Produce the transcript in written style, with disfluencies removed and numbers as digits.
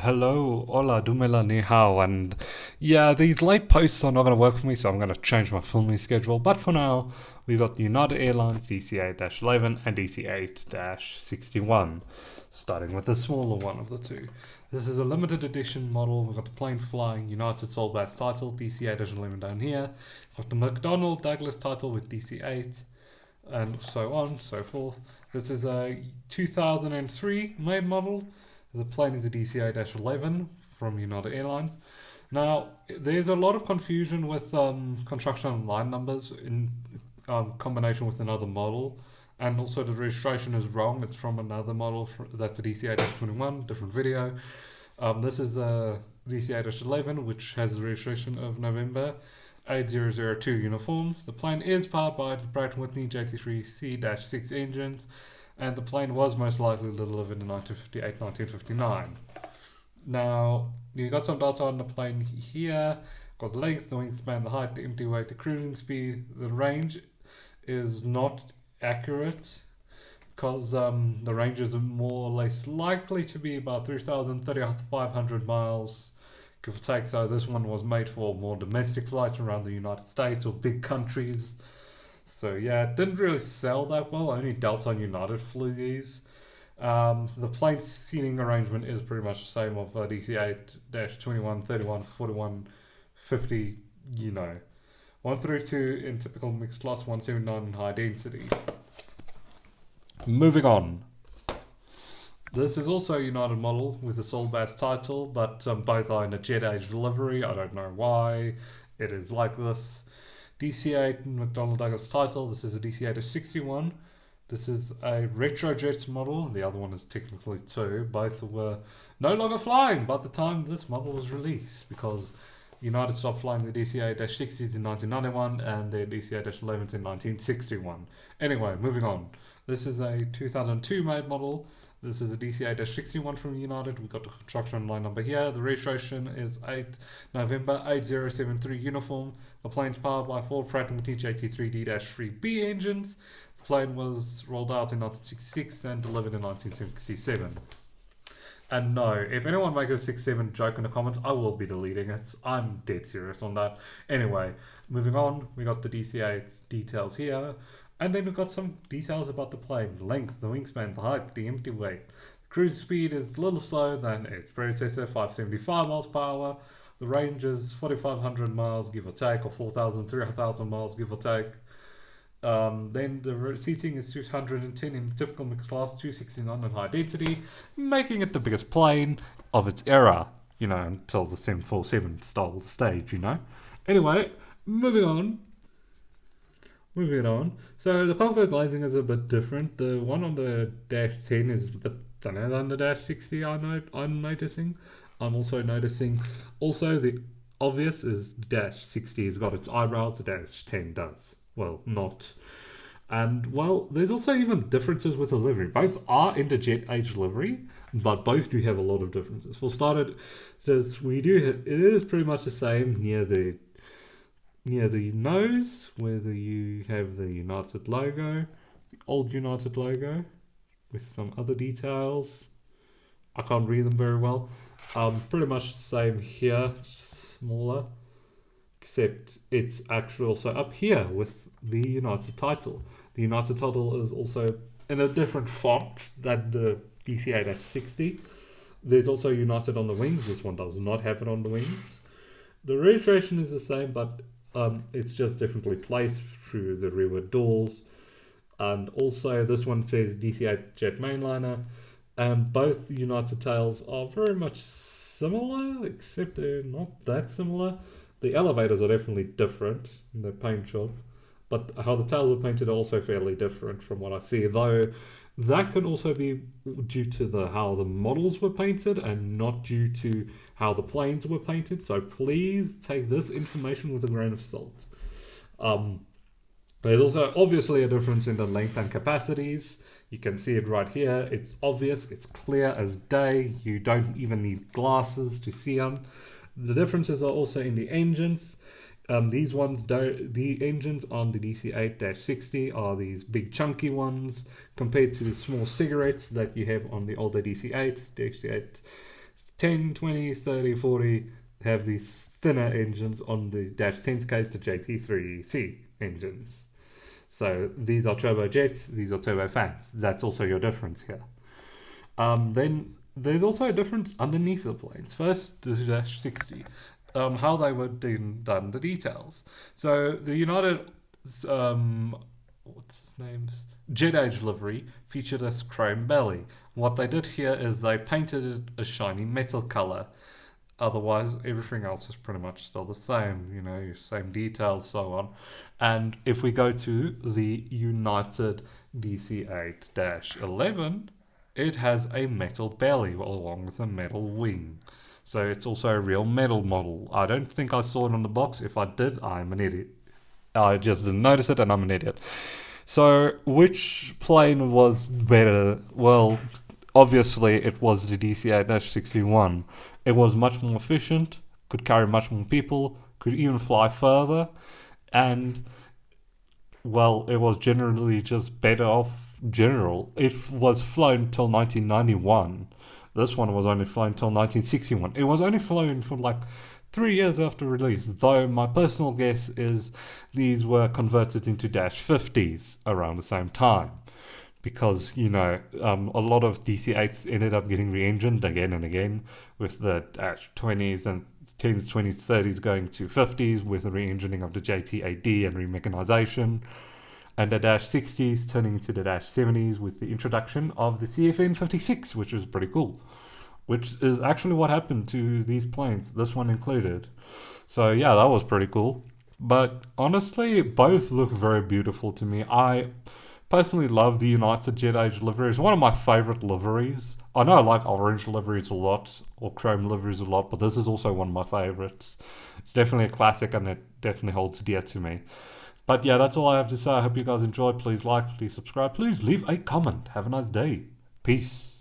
Hello, hola, dumela, ni hao, and yeah, these late posts are not going to work for me, so I'm going to change my filming schedule. But for now, we've got the United Airlines DC-8-11 and DC-8-61, starting with the smaller one of the two. This is a limited edition model. We've got the plane flying United Soul Bass title, DC-8-11 down here. We've got the McDonnell Douglas title with DC-8, and so on, so forth. This is a 2003 made model. The plane is a DC-8-11 from United Airlines. Now, there's a lot of confusion with construction line numbers in combination with another model. And also the registration is wrong. It's from another model. That's a DC-8-21, different video. This is a DC-8-11, which has the registration of November 8002 uniform. The plane is powered by the Pratt & Whitney JT3C-6 engines, and the plane was most likely delivered in 1958-1959. Now, you got some data on the plane here. Got the length, the wingspan, the height, the empty weight, the cruising speed. The range is not accurate because the range is more or less likely to be about 3,500 miles, give or take. So this one was made for more domestic flights around the United States or big countries. So yeah, it didn't really sell that well. Only Delta and United flew these. The plane seating arrangement is pretty much the same of DC-8-21, 31, 41, 50, 132 in typical mixed class, 179 in high density. Moving on. This is also a United model with a Soul Bass title, but both are in a jet age delivery. I don't know why it is like this. DC-8 McDonnell Douglas title. This is a DC-8-61. This is a retrojet model. The other one is technically two. Both were no longer flying by the time this model was released because United stopped flying the DC-8-60s in 1991 and the DC-8-11s in 1961. Anyway, moving on. This is a 2002 made model. This is a DC-8-61 from United. We've got the construction line number here. The registration is 8 November 8073 uniform. The plane's powered by four Pratt & Whitney JT3D-3B engines. The plane was rolled out in 1966 and delivered in 1967. And no, if anyone makes a 67 joke in the comments, I will be deleting it. I'm dead serious on that. Anyway, moving on, we got the DC-8 details here. And then we've got some details about the plane. Length, the wingspan, the height, the empty weight. The cruise speed is a little slower than its predecessor, 575 miles per hour. The range is 4,500 miles, give or take, or 4,000, 3,000 miles, give or take. Then the seating is 210 in typical mixed class, 269 in high density, making it the biggest plane of its era, until the 747 stole the stage, Anyway, moving on. So the cockpit glazing is a bit different. The one on the Dash 10 is a bit thinner than the Dash 60. I'm noticing. I'm also noticing. Also, the obvious is the Dash 60 has got its eyebrows. The Dash 10 does. Well, not. And there's also even differences with the livery. Both are interjet age livery, but both do have a lot of differences. For starters, it is pretty much the same near the nose, where you have the United logo, the old United logo, with some other details. I can't read them very well. Pretty much the same here, just smaller, except it's actually also up here with the United title. The United title is also in a different font than the DC-8-60. There's also United on the wings. This one does not have it on the wings. The registration is the same, but it's just differently placed through the rearward doors. And also this one says DC-8 jet mainliner. And both United tails are very much similar, except they're not that similar. The elevators are definitely different in the paint job, but how the tails are painted are also fairly different from what I see, though that can also be due to how the models were painted and not due to how the planes were painted. So please take this information with a grain of salt. There's also obviously a difference in the length and capacities. You can see it right here. It's obvious. It's clear as day. You don't even need glasses to see them. The differences are also in the engines. These ones, the engines on the DC-8-60 are these big chunky ones compared to the small cigarettes that you have on the older DC-8s, the 10, 20, 30, 40 have these thinner engines on the Dash 10s case, the JT3C engines. So these are turbojets, these are turbofans. That's also your difference here. Then there's also a difference underneath the planes. First, the Dash 60, how they were done, the details. So the United, what's his name's jet age livery featured a chrome belly. What they did here is they painted it a shiny metal color. Otherwise, everything else is pretty much still the same, same details, so on. And if we go to the United DC-8-11, it has a metal belly along with a metal wing. So it's also a real metal model. I don't think I saw it on the box. If I did, I'm an idiot. I just didn't notice it and I'm an idiot. So which plane was better? Well, obviously it was the DC-8-61. It was much more efficient, could carry much more people, could even fly further, and, well, it was generally just better off general. It was flown till 1991. This one was only flown till 1961. It was only flown for like 3 years after release, though my personal guess is these were converted into Dash 50s around the same time. Because, a lot of DC-8s ended up getting re-engined again and again, with the Dash 20s and 10s, 20s, 30s going to 50s with the re-engining of the JT-8D and remechanization, and the Dash 60s turning into the Dash 70s with the introduction of the CFM56, which is pretty cool. Which is actually what happened to these planes, this one included. So yeah, that was pretty cool. But honestly, both look very beautiful to me. I personally love the United Jet Age livery. It's one of my favorite liveries. I know I like orange liveries a lot, or chrome liveries a lot, but this is also one of my favorites. It's definitely a classic and it definitely holds dear to me. But yeah, that's all I have to say. I hope you guys enjoyed. Please like, please subscribe, please leave a comment. Have a nice day. Peace.